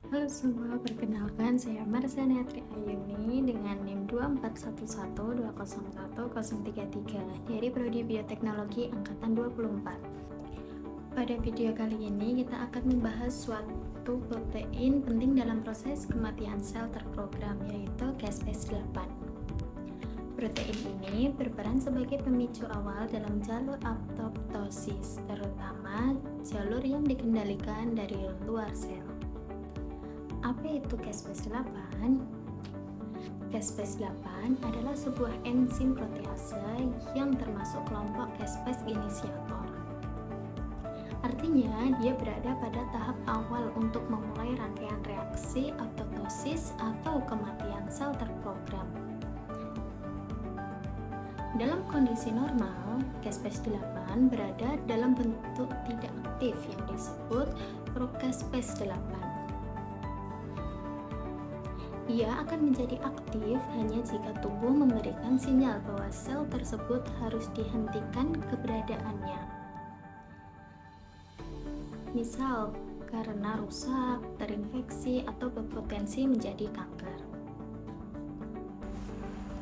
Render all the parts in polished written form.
Halo semua, perkenalkan saya Marsha Netri Ayuni dengan NIM 24112011033 dari Prodi Bioteknologi Angkatan 24. Pada video kali ini kita akan membahas suatu protein penting dalam proses kematian sel terprogram, yaitu caspase-8. Protein ini berperan sebagai pemicu awal dalam jalur apoptosis, terutama jalur yang dikendalikan dari luar sel. Apa itu caspase-8? Caspase-8 adalah sebuah enzim protease yang termasuk kelompok caspase inisiator. Artinya, dia berada pada tahap awal untuk memulai rangkaian reaksi apoptosis atau kematian sel terprogram. Dalam kondisi normal, caspase-8 berada dalam bentuk tidak aktif yang disebut procaspase-8. Ia akan menjadi aktif hanya jika tubuh memberikan sinyal bahwa sel tersebut harus dihentikan keberadaannya. Misal, karena rusak, terinfeksi, atau berpotensi menjadi kanker.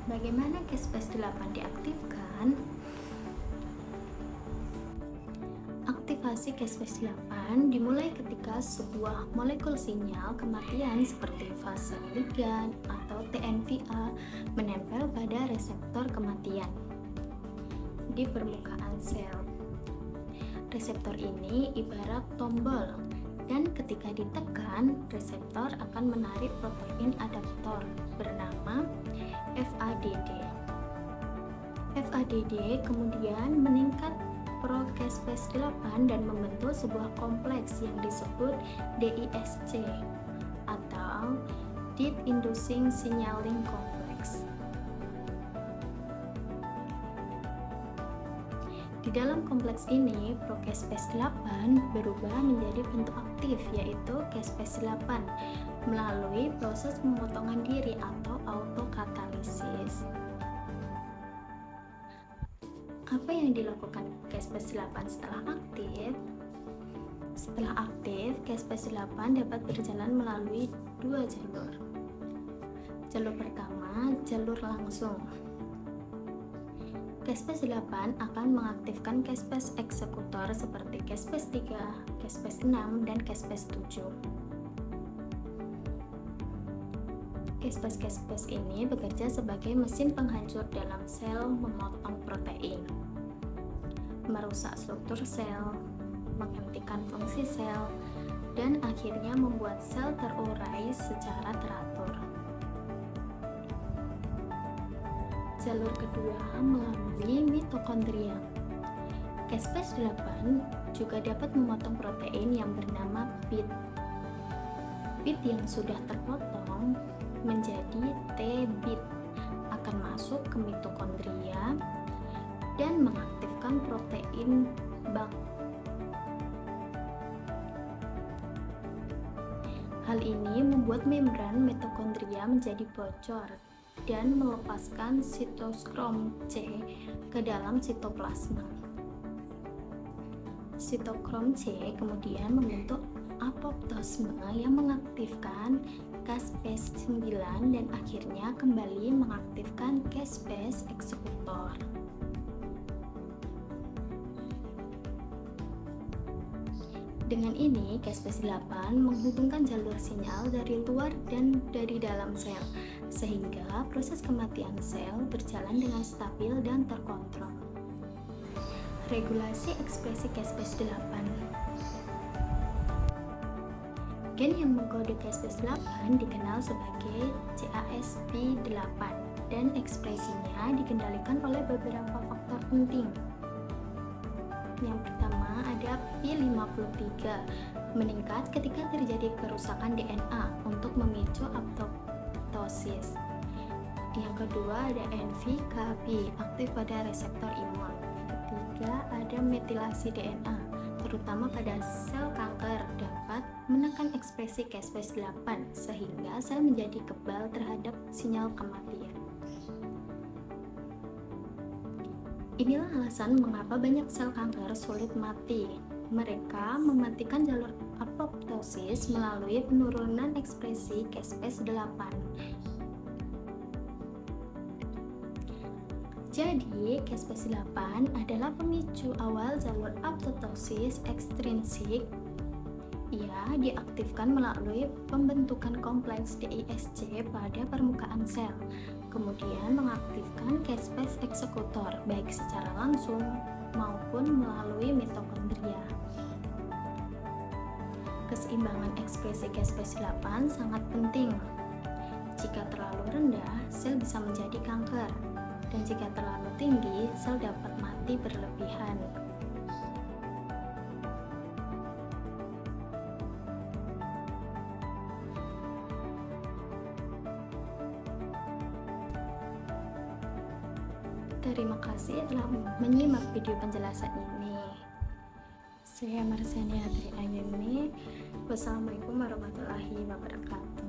Bagaimana caspase-8 diaktifkan? Aktivasi caspase-8 dimulai ketika sebuah molekul sinyal kematian seperti fase ligan atau TNVA menempel pada reseptor kematian di permukaan sel. Reseptor ini ibarat tombol, dan ketika ditekan, reseptor akan menarik protein adaptor bernama FADD. FADD kemudian meningkat procaspase-8 dan membentuk sebuah kompleks yang disebut DISC atau Deep Inducing Signaling Complex. Di dalam kompleks ini, procaspase-8 berubah menjadi bentuk aktif, yaitu caspase-8 melalui proses pemotongan diri atau autokatalisis. Apa yang dilakukan caspase-8 setelah aktif? Setelah aktif, caspase-8 dapat berjalan melalui dua jalur. Jalur pertama, jalur langsung. Caspase-8 akan mengaktifkan caspase eksekutor seperti caspase-3, caspase-6, dan caspase-7. Caspase-caspase ini bekerja sebagai mesin penghancur dalam sel, memotong protein, merusak struktur sel, menghentikan fungsi sel, dan akhirnya membuat sel terurai secara teratur. Jalur kedua melalui mitokondria. Caspase-8 juga dapat memotong protein yang bernama PIT. PIT yang sudah terpotong menjadi T-bit akan masuk ke mitokondria dan mengaktifkan protein BAK. Hal ini membuat membran mitokondria menjadi bocor dan melepaskan sitoskrom C ke dalam sitoplasma. Sitokrom C kemudian membentuk apoptosme yang mengaktifkan caspase-9 dan akhirnya kembali mengaktifkan caspase eksekutor. Dengan ini, caspase-8 menghubungkan jalur sinyal dari luar dan dari dalam sel, sehingga proses kematian sel berjalan dengan stabil dan terkontrol. Regulasi ekspresi caspase-8. Gen yang mengkode caspase-8 dikenal sebagai CASP8 dan ekspresinya dikendalikan oleh beberapa faktor penting. Yang pertama ada P53, meningkat ketika terjadi kerusakan DNA untuk memicu apoptosis. Yang kedua ada NV-KB, aktif pada reseptor imun. Ketiga ada metilasi DNA, terutama pada sel kanker, dapat menekan ekspresi caspase-8 sehingga sel menjadi kebal terhadap sinyal kematian. Inilah alasan mengapa banyak sel kanker sulit mati. Mereka mematikan jalur apoptosis melalui penurunan ekspresi caspase-8. Jadi, caspase-8 adalah pemicu awal jalur apoptosis ekstrinsik. Ia diaktifkan melalui pembentukan kompleks DISC pada permukaan sel, kemudian mengaktifkan caspase eksekutor baik secara langsung maupun melalui mitokondria. Keseimbangan ekspresi caspase-8 sangat penting. Jika terlalu rendah, sel bisa menjadi kanker, dan jika terlalu tinggi, sel dapat mati berlebihan. Terima kasih telah menyimak video penjelasan ini. Saya Marsiani Hatri Ayumi. Wassalamualaikum warahmatullahi wabarakatuh.